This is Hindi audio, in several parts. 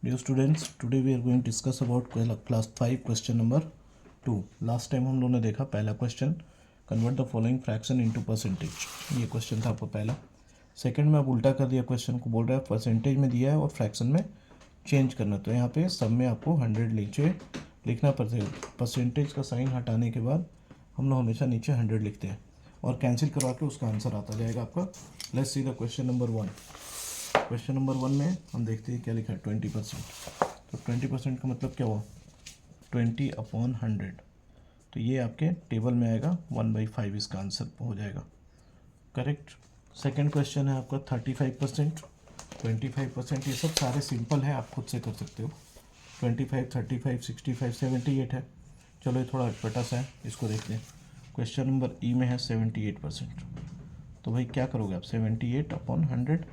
Dear students, today we are going to discuss about class 5 question number 2. Last time हम लोगों ने देखा पहला question, convert the following fraction into percentage. ये क्वेश्चन था आपका पहला. सेकंड में आप उल्टा कर दिया क्वेश्चन को, बोल रहा है परसेंटेज में दिया है और फ्रैक्शन में चेंज करना. तो यहाँ पे सब में आपको 100 नीचे लिखना पड़ता है. परसेंटेज का साइन हटाने के बाद हम लोग हमेशा नीचे 100 लिखते हैं और कैंसिल करवा के उसका आंसर आता जाएगा आपका. Let's see the question number 1. Question number 1 में हम देखते हैं क्या लिखा है 20%. तो 20% का मतलब क्या हुआ 20/100. तो ये आपके टेबल में आएगा 1/5, इसका आंसर हो जाएगा करेक्ट. सेकंड क्वेश्चन है आपका 35%. 25% ये सब सारे सिंपल है, आप खुद से कर सकते हो. 25, 35, 65, 78 है. चलो ये थोड़ा अटपटा सा है, इसको देखते हैं. क्वेश्चन नंबर ई में है 78%. तो भाई क्या करोगे आप 78/100.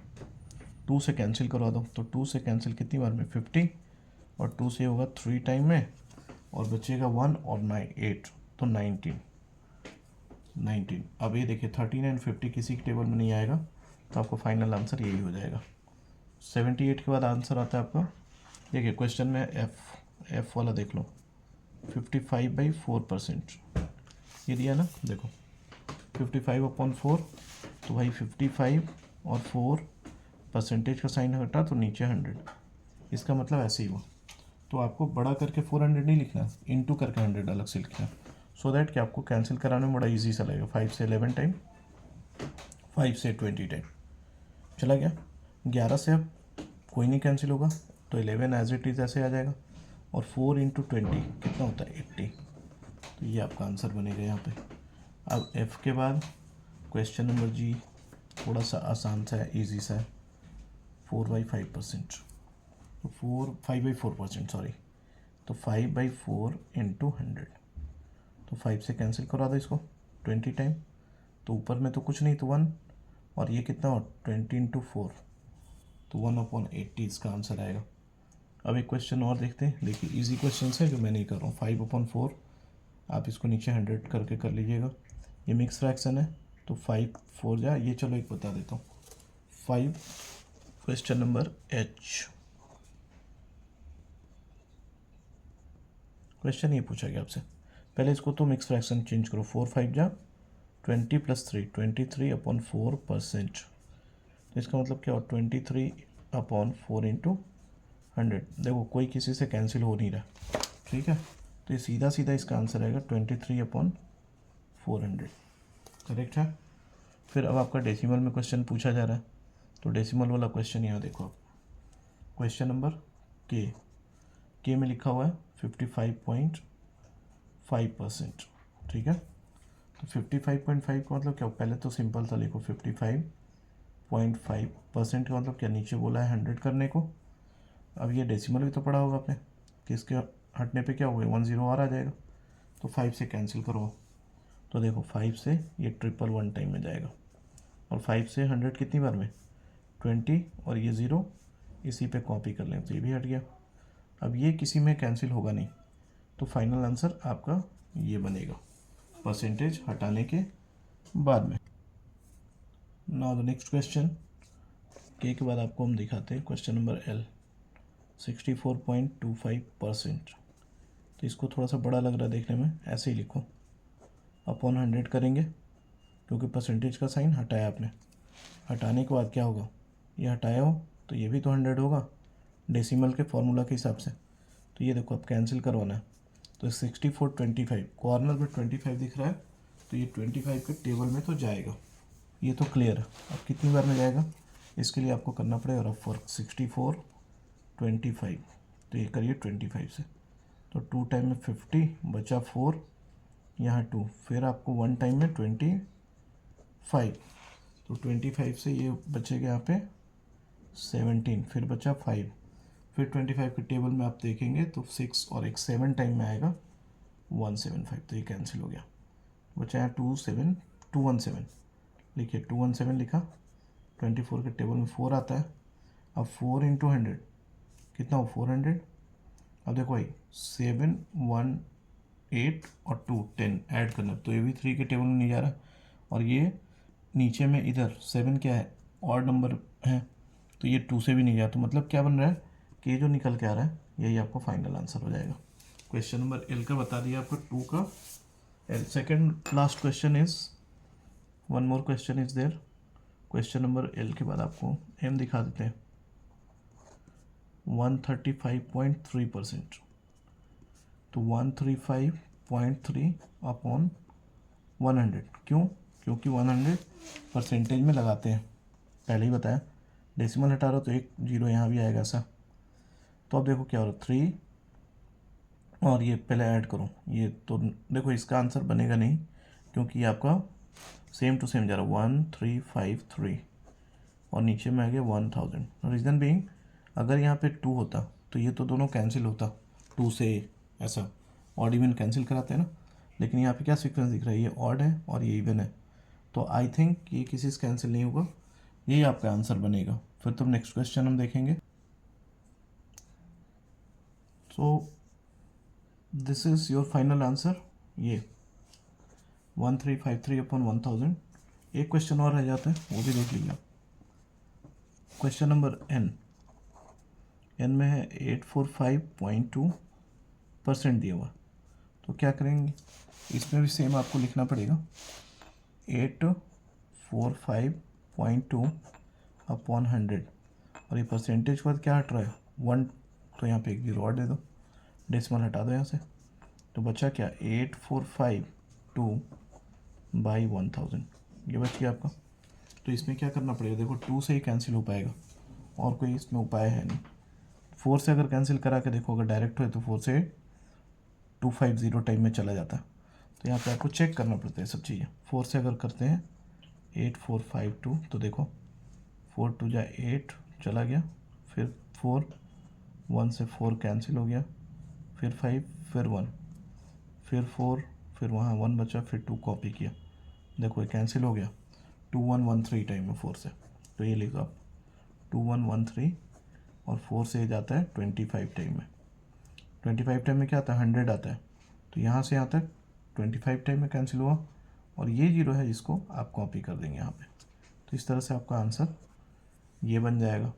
2 से कैंसिल करवा दो. तो 2 से कैंसिल कितनी बार में 50 और 2 से होगा 3 टाइम में और बचेगा 1 और 9 8 तो 19. अब ये देखिए 13 एंड 50 किसी के टेबल में नहीं आएगा, तो आपको फाइनल आंसर यही हो जाएगा. 78 के बाद आंसर आता है आपका, देखिए क्वेश्चन में एफ वाला देख लो 55/4%. ये दिया ना, देखो 55/4. तो भाई 55 और 4 परसेंटेज का साइन हटा तो नीचे 100. इसका मतलब ऐसे ही हुआ. तो आपको बड़ा करके 400 नहीं लिखना, इनटू करके 100 अलग से लिखना, सो दैट कि आपको कैंसिल कराने में बड़ा इजी सा लगेगा. 5 से 11 टाइम, 5 से 20 टाइम चला गया. 11 से अब कोई नहीं कैंसिल होगा, तो 11 एज इट इज़ ऐसे आ जाएगा. और 4 × 20 कितना होता है 80. तो ये आपका आंसर बनेगा यहाँ पे. अब एफ के बाद क्वेश्चन नंबर जी थोड़ा सा आसान सा है, ईजी सा है. 4/5%. तो 5/4% सॉरी. तो 5/4 × 100. तो 5 से कैंसिल करा दो इसको 20 टाइम. तो ऊपर में तो कुछ नहीं, तो 1 और ये कितना हो 20 × 4 तो 1/80 इसका आंसर आएगा. अब एक क्वेश्चन और देखते हैं. देखिए इजी क्वेश्चन है जो मैं नहीं कर रहा हूँ. 5/4 आप इसको नीचे 100 करके कर लीजिएगा. ये मिक्स फ्रैक्शन है तो 5 4 जा ये. चलो एक बता देता हूँ. 5 क्वेश्चन नंबर एच. क्वेश्चन ये पूछा गया आपसे, पहले इसको तो मिक्स फ्रैक्शन चेंज करो. 4 5 जा 20 + 3 23/4%. तो इसका मतलब क्या हो 23/4 × 100. देखो कोई किसी से कैंसिल हो नहीं रहा, ठीक है. तो ये सीधा सीधा इसका आंसर आएगा 23/400 करेक्ट है. फिर अब आपका डेसिमल में क्वेश्चन पूछा जा रहा है, तो डेसिमल वाला क्वेश्चन यहाँ देखो आप. क्वेश्चन नंबर के में लिखा हुआ है 55.5%, ठीक है. तो 55.5 का मतलब क्या, पहले तो सिंपल सा लिखो 55.5% का मतलब क्या, नीचे बोला है 100 करने को. अब ये डेसिमल भी तो पढ़ा होगा आपने कि इसके हटने पे क्या होगा 10 और आ जाएगा. तो 5 से कैंसिल करो. तो देखो 5 से ये 111 टाइम में जाएगा और 5 से 100 कितनी बार में 20 और ये 0 इसी पे कॉपी कर लें तो ये भी हट गया. अब ये किसी में कैंसिल होगा नहीं, तो फाइनल आंसर आपका ये बनेगा परसेंटेज हटाने के बाद में. नाउ द नेक्स्ट क्वेश्चन के बाद आपको हम दिखाते हैं क्वेश्चन नंबर एल 64.25%. तो इसको थोड़ा सा बड़ा लग रहा है देखने में, ऐसे ही लिखो अपॉन 100 करेंगे क्योंकि परसेंटेज का साइन हटाया आपने. हटाने के बाद क्या होगा, ये हटाया हो तो ये भी तो 100 होगा डेसिमल के फॉर्मूला के हिसाब से. तो ये देखो अब कैंसिल करवाना है. तो 64/25 कॉर्नर में 25 दिख रहा है, तो ये 25 के टेबल में तो जाएगा. ये तो क्लियर है. अब कितनी बार में जाएगा, इसके लिए आपको करना पड़ेगा रफ वर्क. 64/25 तो ये करिए 25 से. तो 2 टाइम में 50 बचा 4, यहाँ 2, फिर आपको 1 टाइम में 25. तो 25 से ये बचेगा यहाँ पे 17, फिर बचा 5, फिर 25 के टेबल में आप देखेंगे तो 6 और एक 7 टाइम में आएगा 175. तो ये कैंसिल हो गया. बचा यहाँ 217 लिखिए 217 लिखा. 24 के टेबल में 4 आता है. अब 4 × 100 कितना हो 400. अब देखो भाई 7 1 8 और 2 10 ऐड करना, तो ये भी 3 के टेबल में नहीं जा रहा. और ये नीचे में इधर 7 क्या है ऑड नंबर है, तो ये 2 से भी नहीं जा. तो मतलब क्या बन रहा है के जो निकल के आ रहा है यही आपका फाइनल आंसर हो जाएगा। क्वेश्चन नंबर एल का बता दिया आपको 2 का। L second last question is, one more question is there. Question number L के बाद आपको एम दिखा देते हैं 135.3%। तो 135.3 अपॉन 100, क्यों? क्योंकि 100 परसेंटेज में लगाते हैं, पहले ही बताया। डेसिमल हटा रहा तो एक जीरो यहाँ भी आएगा ऐसा। तो अब देखो क्या हो रहा है, 3 और ये पहले ऐड करो ये, तो देखो इसका आंसर बनेगा नहीं क्योंकि ये आपका सेम टू सेम जा रहा है 1353 और नीचे में आ गया 1000। रीज़न बीइंग अगर यहाँ पे 2 होता तो ये तो दोनों कैंसिल होता, 2 से ऐसा ऑड इवन कैंसिल कराते हैं ना, लेकिन यहाँ पे क्या सीक्वेंस दिख रहा है, ये ऑड है और ये इवन है। तो आई थिंक ये किसी से कैंसिल नहीं होगा, यही आपका आंसर बनेगा। फिर तुम नेक्स्ट क्वेश्चन हम देखेंगे। So this is your final answer, ये 1353 अपॉन 1000। एक क्वेश्चन और रह जाता है, वो भी देख लीजिए। क्वेश्चन नंबर एन में है 845.2% दिया हुआ। तो क्या करेंगे, इसमें भी सेम आपको लिखना पड़ेगा 845.2 अपॉन 100 और ये परसेंटेज के बाद क्या हट रहा है 1, तो यहाँ पे एक जीरो और दे दो, डेसिमल हटा दो यहाँ से। तो बचा क्या 8452 बाई 1000, ये बच गया आपका। तो इसमें क्या करना पड़ेगा, देखो 2 से ही कैंसिल हो पाएगा और कोई इसमें उपाय है नहीं। 4 से अगर कैंसिल करा के देखो, अगर डायरेक्ट हो तो 4 से 250 टाइम में चला जाता है। तो यहाँ पे आपको चेक करना पड़ता है सब चीज़ें। 4 से अगर करते हैं 8452, तो देखो 4 2 जा 8 चला गया, फिर 4 1 से 4 कैंसिल हो गया, फिर 5 फिर 1 फिर 4 फिर वहाँ 1 बचा, फिर 2 कॉपी किया, देखो ये कैंसिल हो गया 2113 टाइम में 4 से। तो ये लिखो आप 2113 और 4 से जाता है 25 टाइम में। 25 टाइम में क्या आता है 100 आता है, तो यहाँ से यहाँ तक 25 टाइम में कैंसिल हुआ और ये जीरो है जिसको आप कॉपी कर देंगे यहाँ पे। तो इस तरह से आपका आंसर ये बन जाएगा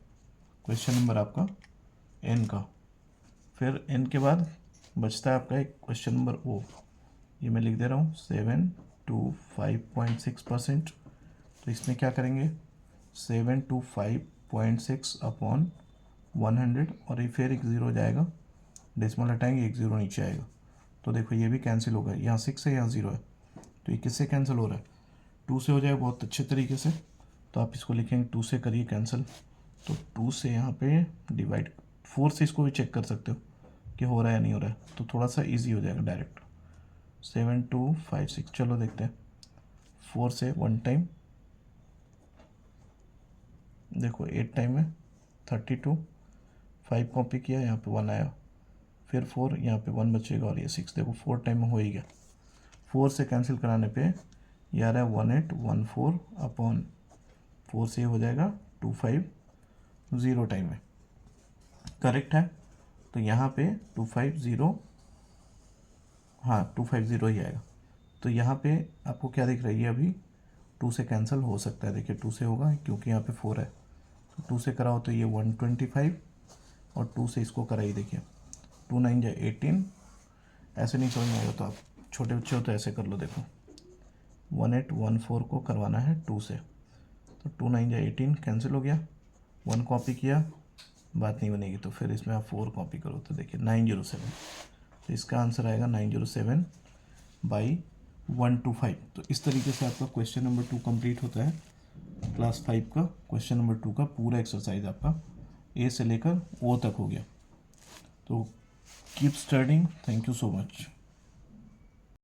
क्वेश्चन नंबर आपका एन का। फिर एन के बाद बचता है आपका एक क्वेश्चन नंबर ओ, ये मैं लिख दे रहा हूँ 725.6%। तो इसमें क्या करेंगे 725.6 अपॉन 100 और ये फिर एक ज़ीरो जाएगा, डेसिमल हटाएंगे एक ज़ीरो नीचे आएगा। तो देखो ये भी कैंसिल होगा, यहाँ 6 है यहाँ 0 है, तो ये किससे कैंसिल हो रहा है 2 से हो जाएगा बहुत अच्छे तरीके से। तो आप इसको लिखेंगे 2 से करिए कैंसिल, तो 2 से यहाँ पे डिवाइड, 4 से इसको भी चेक कर सकते हो कि हो रहा है या नहीं हो रहा है, तो थोड़ा सा ईजी हो जाएगा डायरेक्ट। 7256, चलो देखते हैं 4 से 1 टाइम, देखो 8 टाइम है 32, 5 कॉपी किया यहाँ पे 1 आया, फिर 4 यहाँ पे 1 बचेगा और ये 6, देखो 4 टाइम में हो ही गया। 4 से कैंसिल कराने पे ये आ रहा है 1814 अपॉन 4 से हो जाएगा 250 टाइम में, करेक्ट है। तो यहाँ पे 250, हाँ 250 ही आएगा। तो यहाँ पे आपको क्या दिख रही है, अभी 2 से कैंसिल हो सकता है, देखिए 2 से होगा क्योंकि यहाँ पे 4 है, तो 2 से कराओ तो ये 125 और 2 से इसको कराइए, देखिए 2 9 जा 18। ऐसे नहीं समझ में आएगा तो आप छोटे बच्चे हो तो ऐसे कर लो, देखो 1814 को करवाना है 2 से, तो 2 9 जा 18 कैंसिल हो गया, 1 कॉपी किया, बात नहीं बनेगी, तो फिर इसमें आप 4 कॉपी करो, तो देखिए 907। तो इसका आंसर आएगा 907 बाई 125। तो इस तरीके से आपका क्वेश्चन नंबर 2 कंप्लीट होता है। क्लास 5 का क्वेश्चन नंबर 2 का पूरा एक्सरसाइज आपका ए से लेकर ओ तक हो गया। तो keep studying, thank you so much.